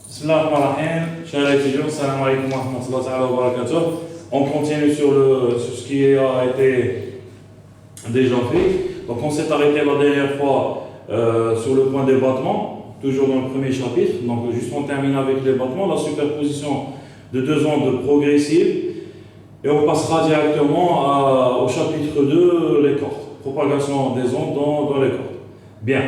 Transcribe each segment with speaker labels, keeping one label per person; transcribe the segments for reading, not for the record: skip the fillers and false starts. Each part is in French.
Speaker 1: Bismillahirrahmanirrahim, chers étudiants, salam alaikum wa rahmatullahi wa barakatuh. On continue sur ce qui a été déjà fait. Donc on s'est arrêté la dernière fois sur le point des battements, toujours dans le premier chapitre. Donc juste on termine avec les battements, la superposition de deux ondes progressives. Et on passera directement au chapitre 2, les cordes. Propagation des ondes dans les cordes. Bien.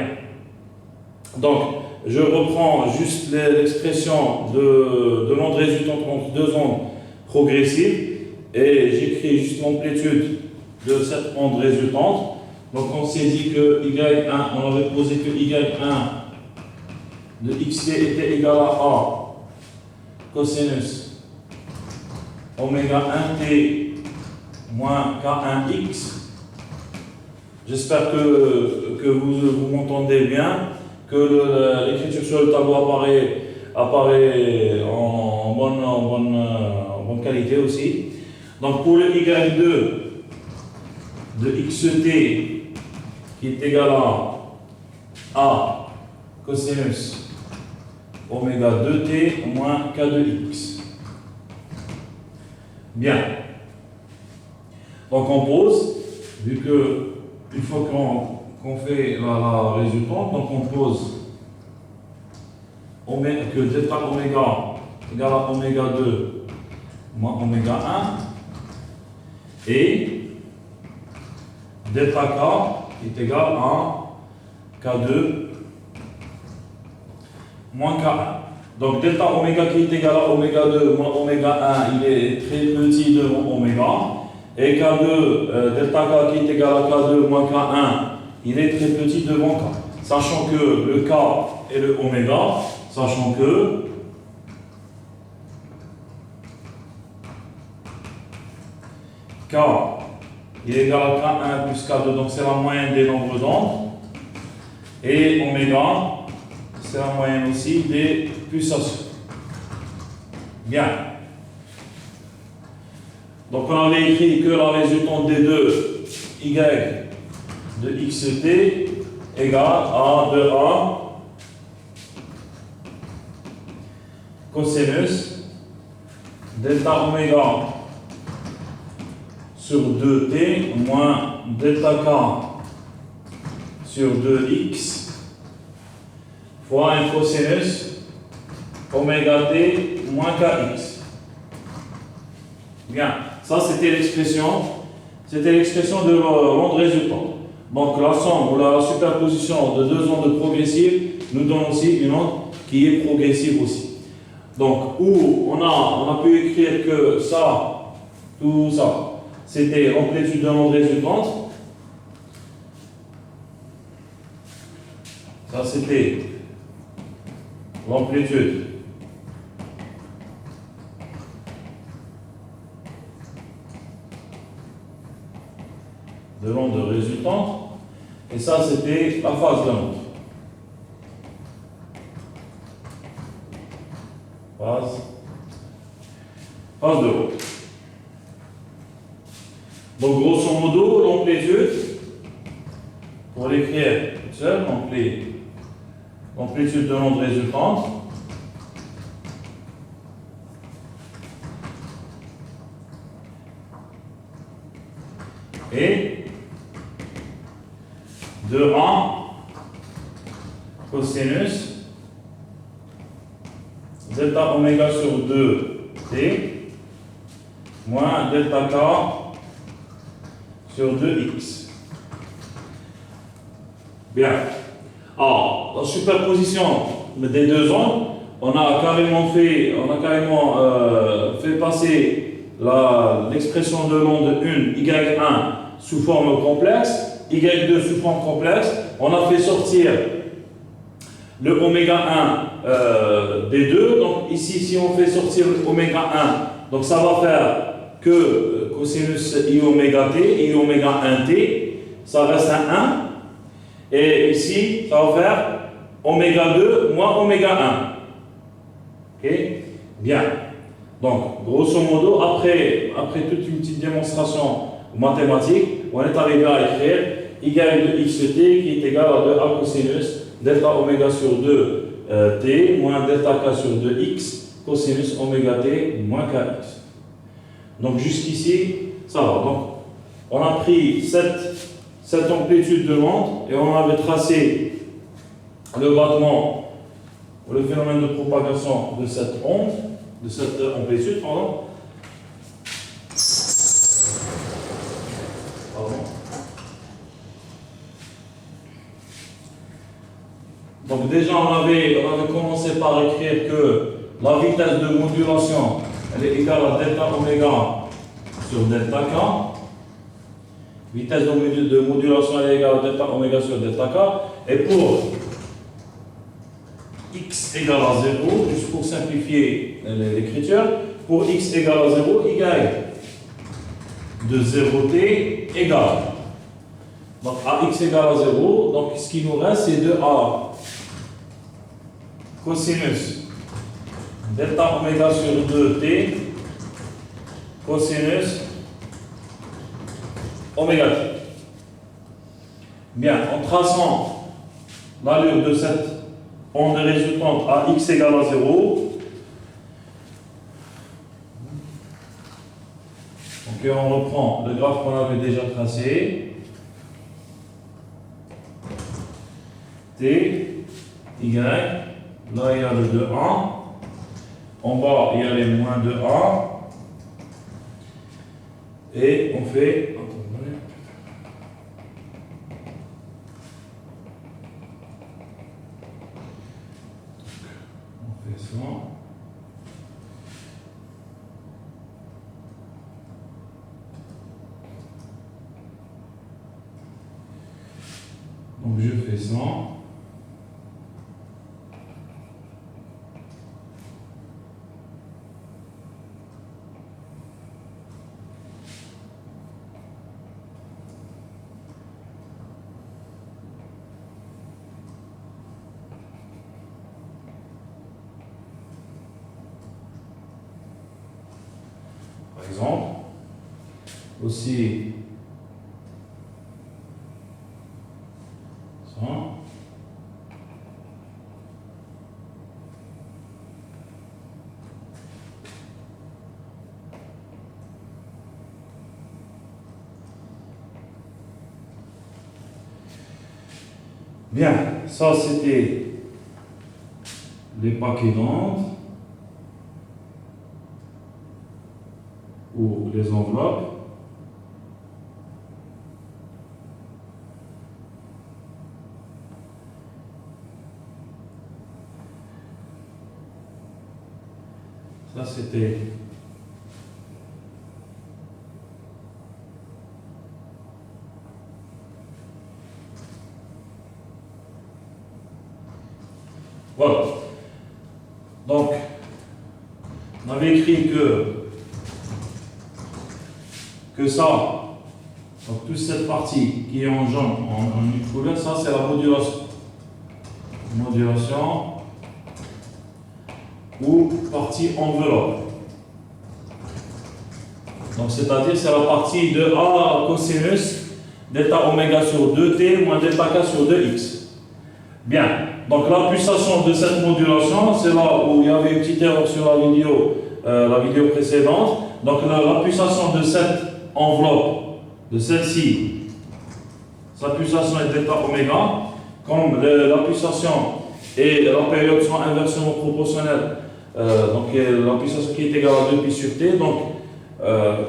Speaker 1: Donc, je reprends juste l'expression de l'onde résultante entre deux ondes progressives et j'écris juste l'amplitude de cette onde résultante. Donc, on s'est dit que Y1, on avait posé que Y1 de xt était égal à A cosinus oméga 1t moins K1x. J'espère que vous m'entendez bien, que l'écriture sur le tableau apparaît en bonne qualité aussi. Donc pour le Y2 de xt qui est égal à A cosinus oméga 2t moins K2x. Bien. Donc on pose, vu que une fois qu'on fait la résultante, donc on pose que delta oméga égale à oméga 2 moins oméga 1 et delta k est égal à k2 moins k1. Donc delta oméga qui est égal à oméga 2 moins oméga 1, il est très petit devant oméga. Et K2, delta K qui est égal à K2 moins K1, il est très petit devant K. Sachant que le K et le oméga, sachant que K il est égal à K1 plus K2, donc c'est la moyenne des nombres d'ondes. Et oméga, c'est la moyenne aussi des pulsations. Bien. Donc on avait écrit que la résultante des deux y de xt égale à 2a cosinus delta oméga sur 2t moins delta k sur 2x fois un cosinus oméga t moins kx. Bien. Ça, c'était l'expression de l'onde résultante. Donc, la somme ou la superposition de deux ondes progressives nous donne aussi une onde qui est progressive aussi. Donc, où on a pu écrire que ça, tout ça, c'était l'amplitude de l'onde résultante. Ça, c'était l'amplitude de l'onde résultante, et ça c'était la phase de l'onde. Phase de l'onde. Donc grosso modo, l'amplitude, pour l'écrire toute seule, l'amplitude de l'onde résultante, et de 1 cosinus delta oméga sur 2t moins delta k sur 2x. Bien. Alors, la superposition des deux ondes, on a carrément fait passer l'expression de l'onde 1, y1 sous forme complexe, y2 sous forme complexe. On a fait sortir le oméga 1 des deux. Donc ici, si on fait sortir le oméga 1, donc ça va faire que cosinus i oméga t, i oméga 1t, ça reste un 1. Et ici, ça va faire oméga 2 moins oméga 1. Ok? Bien. Donc, grosso modo, après toute une petite démonstration mathématique, on est arrivé à écrire y de xt qui est égal à 2a cosinus delta oméga sur 2 t moins delta k sur 2x cosinus oméga t moins kx. Donc jusqu'ici, ça va. Donc on a pris cette amplitude de l'onde et on avait tracé le battement, le phénomène de propagation de cette onde, de cette amplitude, pardon. Donc déjà on avait commencé par écrire que la vitesse de modulation elle est égale à delta oméga sur delta k. Vitesse de modulation elle est égale à delta oméga sur delta k. Et pour x égale à 0, juste pour simplifier l'écriture, pour x égale à 0, y de 0t égale. Donc ax égale à 0, donc ce qui nous reste c'est 2a cosinus delta oméga sur 2t cosinus oméga t. Bien, en traçant l'allure de cette onde résultante à x égale à 0, donc on reprend le graphe qu'on avait déjà tracé. T, y, là il y a le 2a, en bas il y a les moins 2a, et on fait, ça. Donc je fais ça. Par exemple, aussi ça. Bien, ça c'était les paquets d'ondes ou les enveloppes. Ça c'était voilà. Donc, on avait écrit que ça, donc toute cette partie qui est en jaune, en une couleur, ça c'est la modulation. Modulation ou partie enveloppe. Donc c'est-à-dire c'est la partie de A cosinus delta oméga sur 2t moins delta k sur 2x. Bien, donc la pulsation de cette modulation, c'est là où il y avait une petite erreur sur la vidéo précédente. Donc la pulsation de cette enveloppe, de celle-ci, sa pulsation est delta oméga. Comme la pulsation et la période sont inversement proportionnelles, donc la pulsation qui est égale à 2pi sur t, donc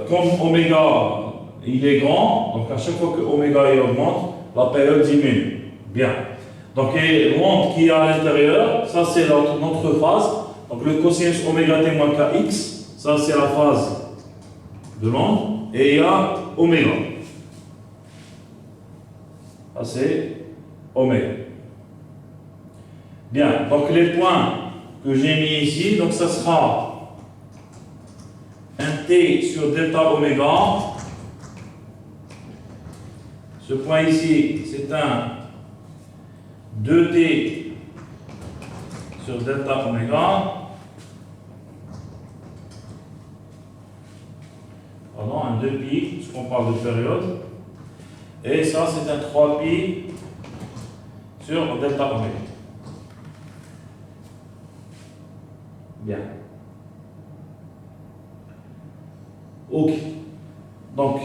Speaker 1: comme oméga il est grand, donc à chaque fois que oméga il augmente, la période diminue. Bien. Donc l'onde qui est à l'intérieur, ça c'est notre phase. Donc le cosinus oméga t moins kx, ça c'est la phase de l'onde, et il y a oméga. Ça c'est oméga. Bien, donc les points que j'ai mis ici, donc ça sera un t sur delta oméga. Ce point ici, c'est un 2t sur delta oméga. Pardon, un 2pi, puisqu'on parle de période. Et ça, c'est un 3pi sur delta oméga. Bien. Ok. Donc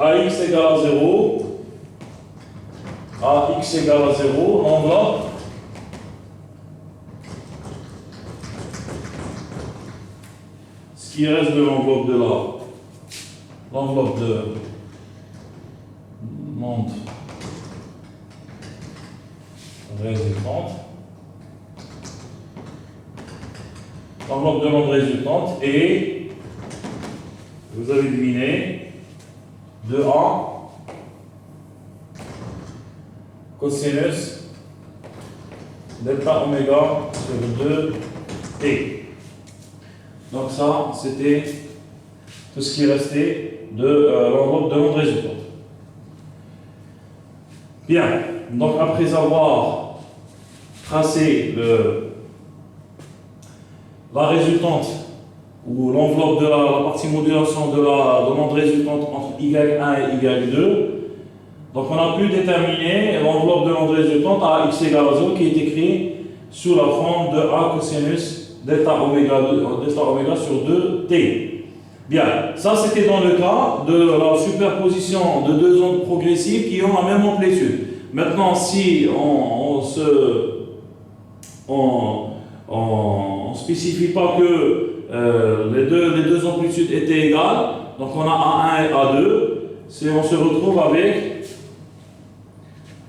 Speaker 1: AX égale à 0, AX égale à 0, l'enveloppe ce qui reste de l'enveloppe de l'enveloppe de monde résultante, l'enveloppe de l'onde résultante et vous avez deviné 2A cosinus delta oméga sur 2T. Donc ça, c'était tout ce qui restait de l'enveloppe de l'onde résultante. Bien, donc après avoir tracé la résultante ou l'enveloppe de la partie modulation de l'onde résultante entre y1 et y2, donc on a pu déterminer l'enveloppe de l'onde résultante à x égale à 0 qui est écrit sous la forme de a cosinus delta oméga sur 2t. Bien, ça c'était dans le cas de la superposition de deux ondes progressives qui ont la même amplitude. Maintenant, si on spécifie pas que les deux amplitudes étaient égales, donc on a A1 et A2, on se retrouve avec,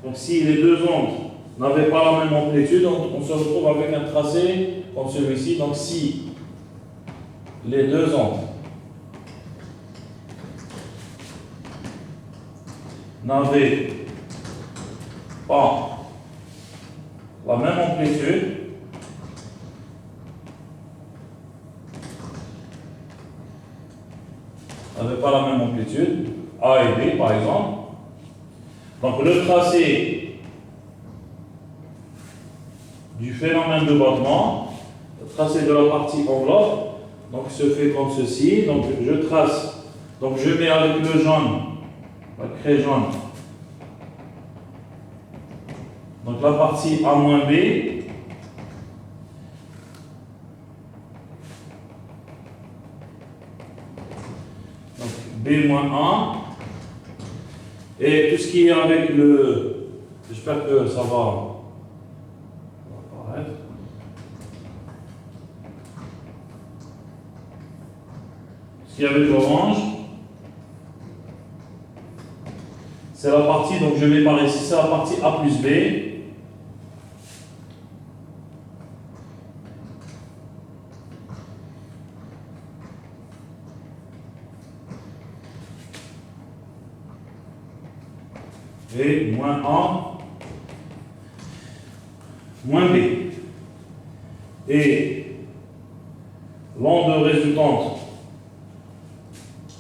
Speaker 1: donc si les deux ondes n'avaient pas la même amplitude, on se retrouve avec un tracé comme celui-ci. Donc si les deux ondes n'avaient pas la même amplitude, A et B par exemple, donc le tracé du phénomène de battement, le tracé de la partie enveloppe, donc se fait comme ceci. Donc je trace, donc je mets avec le jaune, la craie jaune, donc la partie A-B, donc B-A, et tout ce qui est avec le, j'espère que ça va apparaître. Ce qui est avec l'orange, c'est la partie, donc je mets par ici, c'est la partie A plus B. Et moins A, moins B. Et l'onde résultante,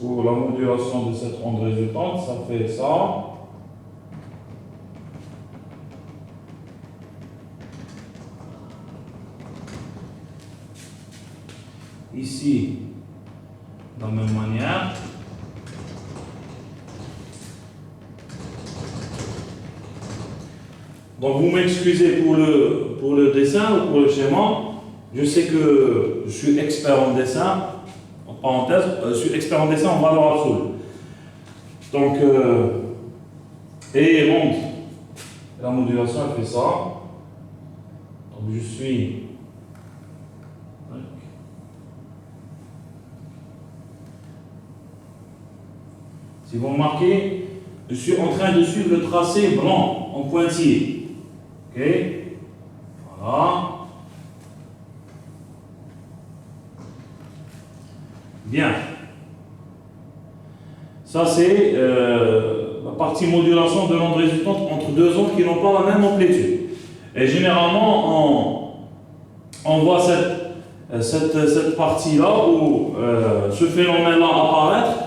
Speaker 1: ou la modulation de cette onde résultante, ça fait ça. Ici, de la même manière. Donc vous m'excusez pour le dessin ou pour le schéma. Je sais que je suis expert en dessin, en parenthèse, je suis expert en dessin en valeur absolue. Donc, et l'onde, la modulation, elle fait ça. Donc je suis. Si vous remarquez, je suis en train de suivre le tracé blanc en pointillé. Ok, voilà. Bien. Ça, c'est la partie modulation de l'onde résultante entre deux ondes qui n'ont pas la même amplitude. Et généralement, on voit cette partie-là où ce phénomène-là apparaître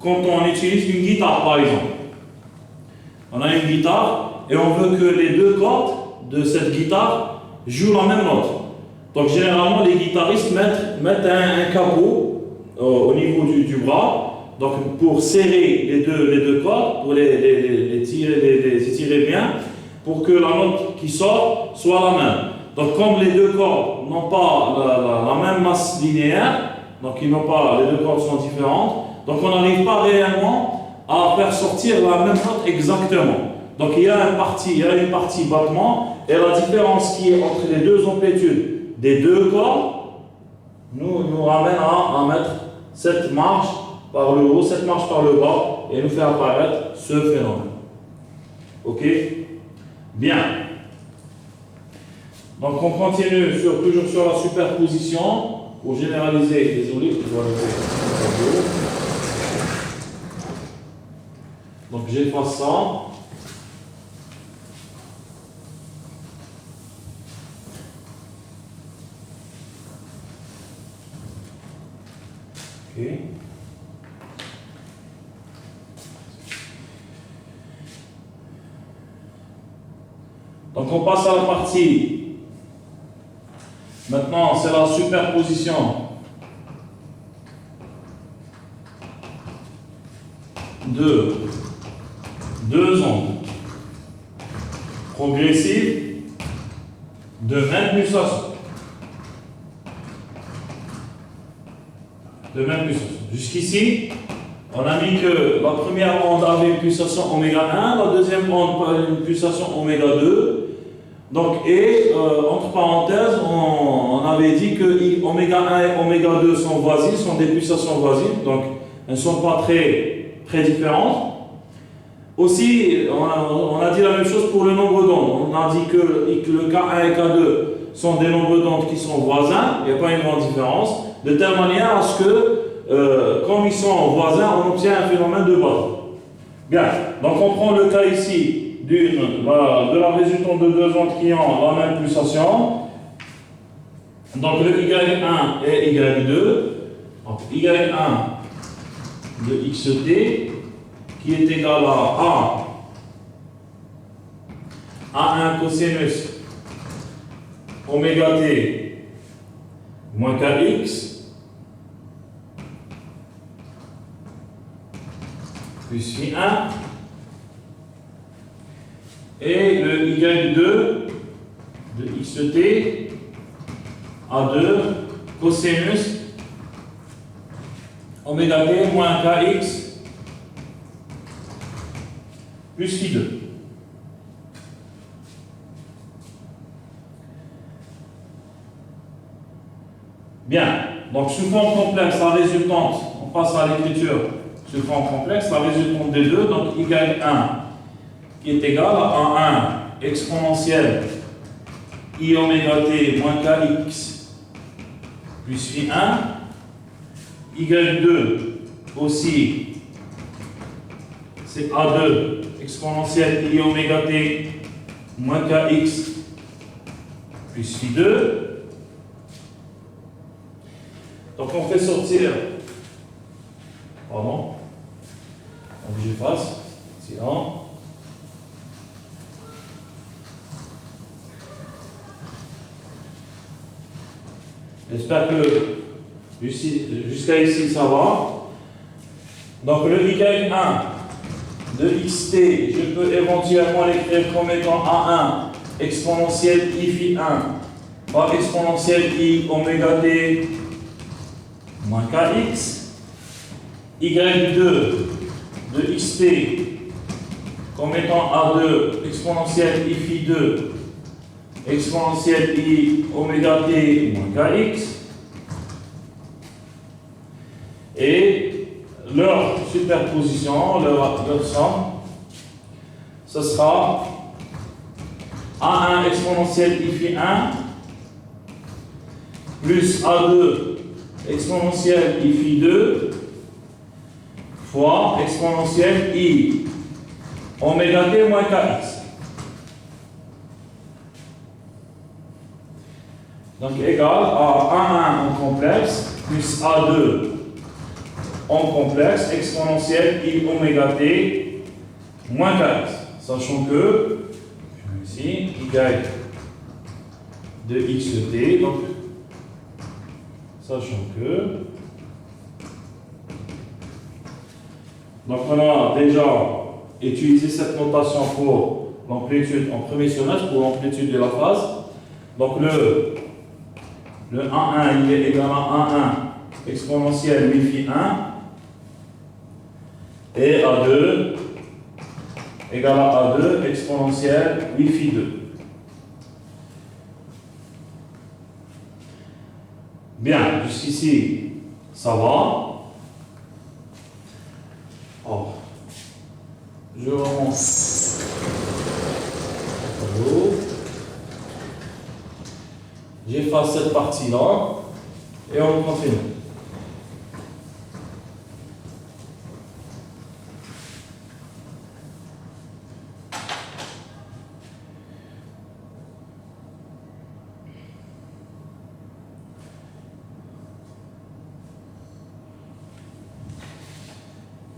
Speaker 1: quand on utilise une guitare, par exemple. On a une guitare et on veut que les deux cordes de cette guitare jouent la même note. Donc généralement les guitaristes mettent un capot au niveau du bras, donc pour serrer les deux cordes, pour les tirer bien, pour que la note qui sort soit la même. Donc comme les deux cordes n'ont pas la même masse linéaire, donc les deux cordes sont différentes, donc on n'arrive pas réellement à faire sortir la même note exactement. Donc il y a une partie battement, et la différence qui est entre les deux amplitudes des deux cordes nous ramène à mettre cette marche par le haut, cette marche par le bas, et nous fait apparaître ce phénomène. Ok? Bien. Donc on continue toujours sur la superposition pour généraliser. Désolé, je dois lever. Donc j'efface ça. Ok. Donc on passe à la partie. Maintenant, c'est la superposition de deux ondes progressives de même pulsation. Jusqu'ici, on a mis que la première onde avait une pulsation oméga 1, la deuxième onde une pulsation oméga 2. Donc, entre parenthèses, on avait dit que oméga 1 et oméga 2 sont voisines, sont des pulsations voisines, donc elles ne sont pas très différentes. Aussi, on a dit la même chose pour le nombre d'ondes. On a dit que le K1 et K2 sont des nombres d'ondes qui sont voisins, il n'y a pas une grande différence, de telle manière à ce que, comme ils sont voisins, on obtient un phénomène de base. Bien, donc on prend le cas ici de la résultante de deux ondes qui ont la même pulsation. Donc le Y1 et Y2. Donc Y1 de XT qui est égal à A1 cosinus oméga T moins KX plus Phi1 et le Y2 de XT A2 cosinus oméga T moins KX plus Phi2. Bien, donc sous forme complexe, la résultante, on passe à l'écriture sous forme complexe, la résultante des deux, donc Y1 qui est égal à 1 exponentielle I oméga T moins KX plus Phi1, Y2 aussi, c'est A2 exponentielle I oméga T moins KX plus Phi2. Donc on fait sortir, pardon, donc j'efface, silence. J'espère que jusqu'à ici ça va. Donc le Y1 de XT, je peux éventuellement l'écrire comme étant A1 exponentielle I phi 1 par exponentielle I oméga T moins KX. Y2 de XT comme étant A2 exponentielle I phi 2 exponentielle I oméga T moins KX. Et leur superposition, leur somme, ce sera A1 exponentielle I phi 1 plus A2 exponentielle I phi 2 fois exponentielle I oméga T moins KX. Donc égal à A1 en complexe plus A2 en complexe exponentielle I oméga T moins KX. Sachant que, ici, Y de XT, donc, sachant que, donc on a déjà utilisé cette notation pour l'amplitude en premier semestre, pour l'amplitude de la phase. Donc le 1,1 il est égal à 1,1 exponentielle 8 phi 1 et A2 égale à A2 exponentielle 8 phi 2. Bien, jusqu'ici, ça va. Oh. Je remonte. J'efface cette partie-là et on continue.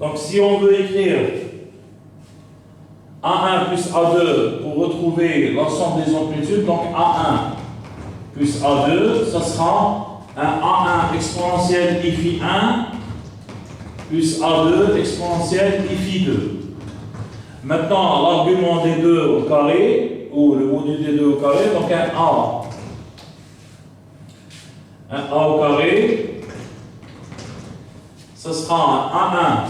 Speaker 1: Donc, si on veut écrire A1 plus A2 pour retrouver l'ensemble des amplitudes, donc A1 plus A2, ça sera un A1 exponentielle I phi 1 plus A2 exponentielle I phi 2. Maintenant, l'argument des deux au carré, ou le module des deux au carré, donc un A. Un A au carré, ce sera un A1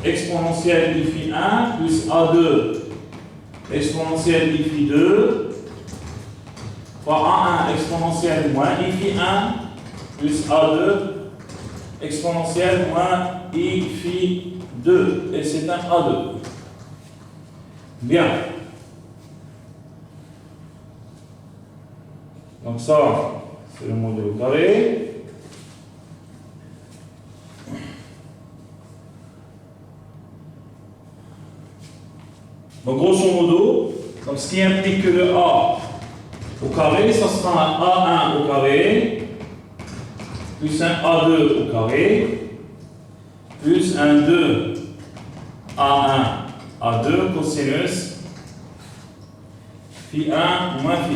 Speaker 1: exponentielle I phi 1 plus A2 exponentielle I phi 2 fois A1 exponentielle moins I phi 1 plus A2 exponentielle moins I phi 2. Et c'est un A2. Bien. Donc ça, c'est le module au carré. Donc grosso modo, donc ce qui implique que le A au carré, ça sera un A1 au carré, plus un A2 au carré, plus un 2 A1 A2 cosinus phi 1 moins phi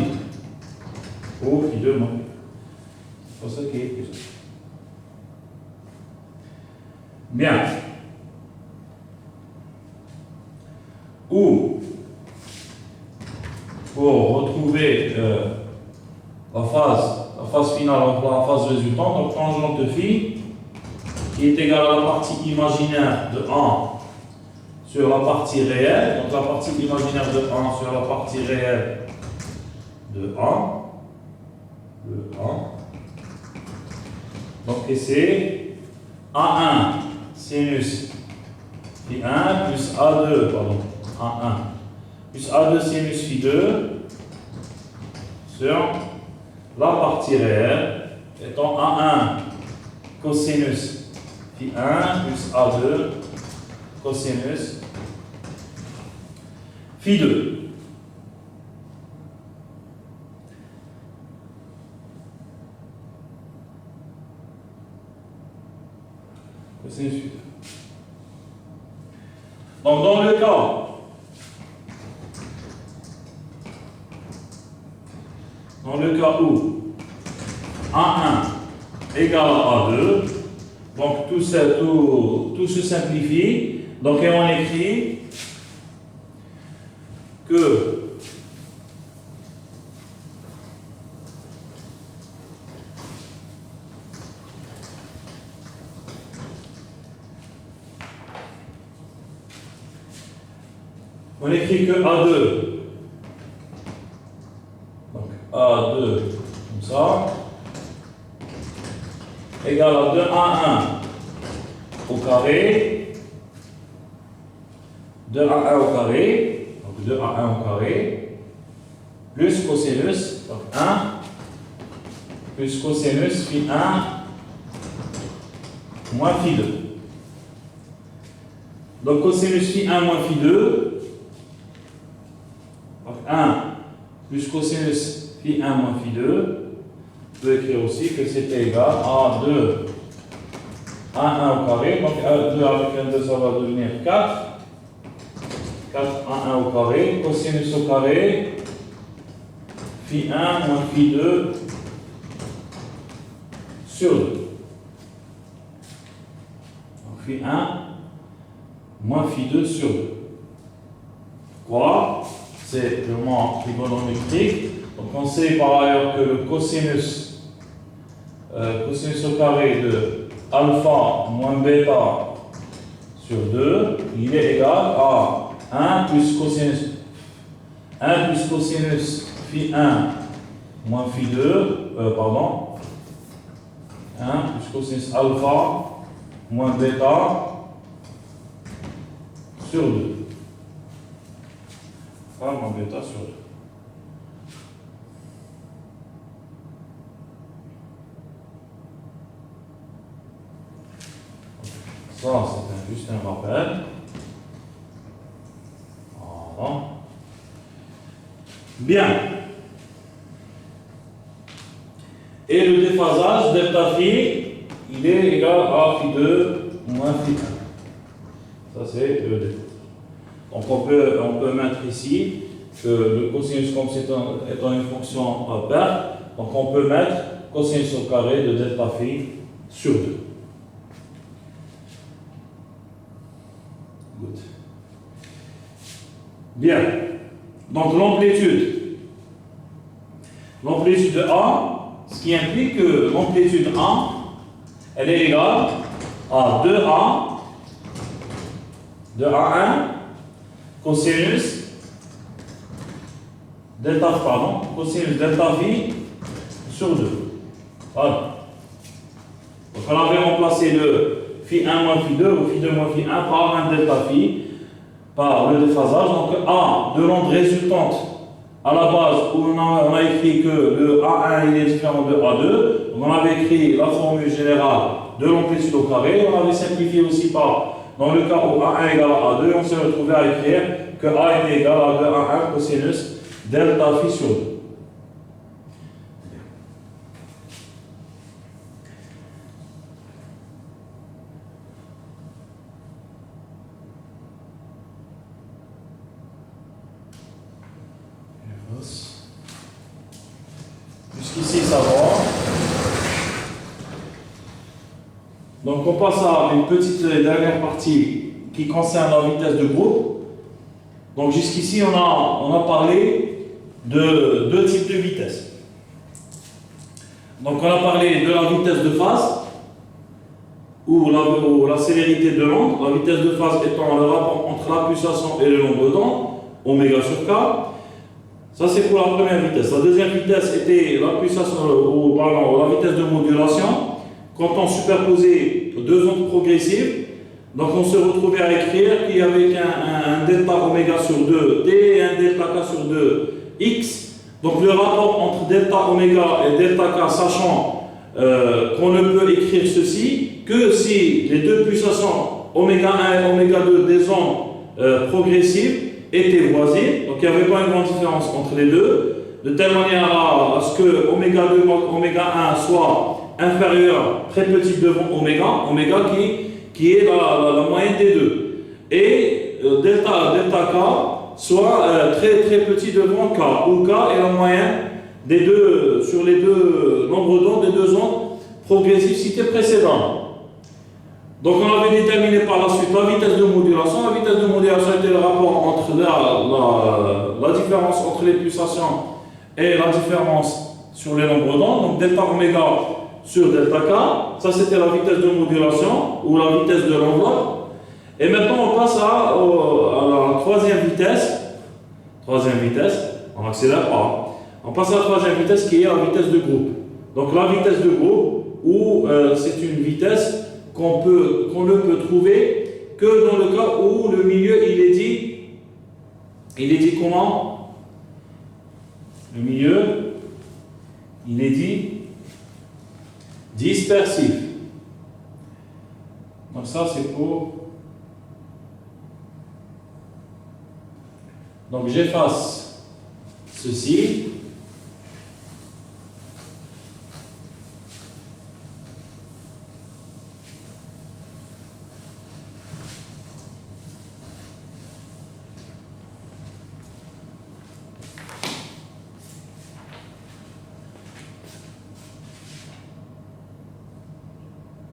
Speaker 1: 2. Ou phi 2 moins phi 2. C'est pour ça qu'il est plus ça. Bien. Ou pour retrouver la phase finale, la phase résultante, donc tangente de phi qui est égale à la partie imaginaire de 1 sur la partie réelle, donc la partie imaginaire de 1 sur la partie réelle de 1, donc et c'est A1 sinus phi 1 plus A2, pardon, A1 plus A2 sinus phi 2 sur la partie réelle étant A1 cosinus phi 1 plus A2 cosinus phi 2. Cosinus phi 2. Donc dans le cas où A1 égale à A2, donc tout se simplifie, donc et on écrit que A2, donc A2 comme ça, égale à 2A1 au carré, 2A1 au carré, donc 2A1 au carré, plus cosinus, donc 1, plus cosinus phi 1 moins phi 2. Donc cosinus phi 1 moins phi 2, donc 1 plus cosinus phi 1 moins phi 2, je peux écrire aussi que c'était égal à 2 A1 au carré, donc 2 avec un 2 ça va devenir 4, 4 A1 au carré, cosinus au carré, phi 1 moins phi 2 sur 2. Donc phi 1 moins phi 2 sur 2. Quoi? c'est purement trigonométrique. Donc on sait par ailleurs que le cosinus au carré de alpha moins bêta sur 2, il est égal à 1 plus cosinus phi 1 moins phi 2, 1 plus cosinus alpha moins bêta sur 2. Alpha moins bêta sur 2. Ça, c'est juste un rappel. Voilà. Bien. Et le déphasage delta phi, il est égal à phi 2 moins phi 1. Ça, c'est le déphasage. Donc, on peut mettre ici que le cosinus, comme c'est étant une fonction paire, donc on peut mettre cosinus au carré de delta phi sur 2. Good. Bien. Donc, l'amplitude de A, ce qui implique que l'amplitude A, elle est égale à 2A1 cosinus delta phi sur 2. Voilà. Donc on avait remplacé le phi 1 moins phi 2 ou phi 2 moins phi 1 par un delta phi par le déphasage. Donc A de l'onde résultante à la base où on a écrit que le A1 il est différent de A2. Donc on avait écrit la formule générale de l'amplitude au carré. On avait simplifié aussi par, dans le cas où A1 égale à A2, on s'est retrouvé à écrire que A était égal à 2A1 cosinus delta phi sur 2. Jusqu'ici, ça va. Donc, on passe à une petite dernière partie qui concerne la vitesse de groupe. Donc, jusqu'ici, on a parlé de deux types de vitesse. Donc, on a parlé de la vitesse de phase, ou la célérité de l'onde. La vitesse de phase étant le rapport entre la pulsation et le nombre d'ondes, oméga sur k. Ça, c'est pour la première vitesse. La deuxième vitesse était la pulsation, ou la vitesse de modulation. Quand on superposait deux ondes progressives, donc on se retrouvait à écrire qu'il y avait un delta oméga sur 2 t et un delta k sur 2 x. Donc le rapport entre delta oméga et delta k, sachant qu'on ne peut écrire ceci que si les deux pulsations oméga 1 et oméga 2 des ondes progressives étaient voisines, donc il n'y avait pas une grande différence entre les deux, de telle manière à ce que oméga 2, oméga 1 soit inférieur, très petit devant oméga qui est la moyenne des deux. Et delta k soit très très petit devant k, où k est la moyenne des deux, sur les deux nombres d'ondes des deux ondes progressives citées précédemment. Donc on avait déterminé par la suite la vitesse de modulation. La vitesse de modulation était le rapport entre la différence entre les pulsations et la différence sur les nombres d'ondes. Donc delta oméga sur delta k, ça c'était la vitesse de modulation ou la vitesse de l'enveloppe. Et maintenant on passe à la troisième vitesse. On accélère pas. On passe à la troisième vitesse qui est la vitesse de groupe. Donc la vitesse de groupe, où c'est une vitesse qu'on ne peut trouver que dans le cas où le milieu il est dit comment? Le milieu il est dit dispersif. Donc ça c'est pour. Donc j'efface ceci.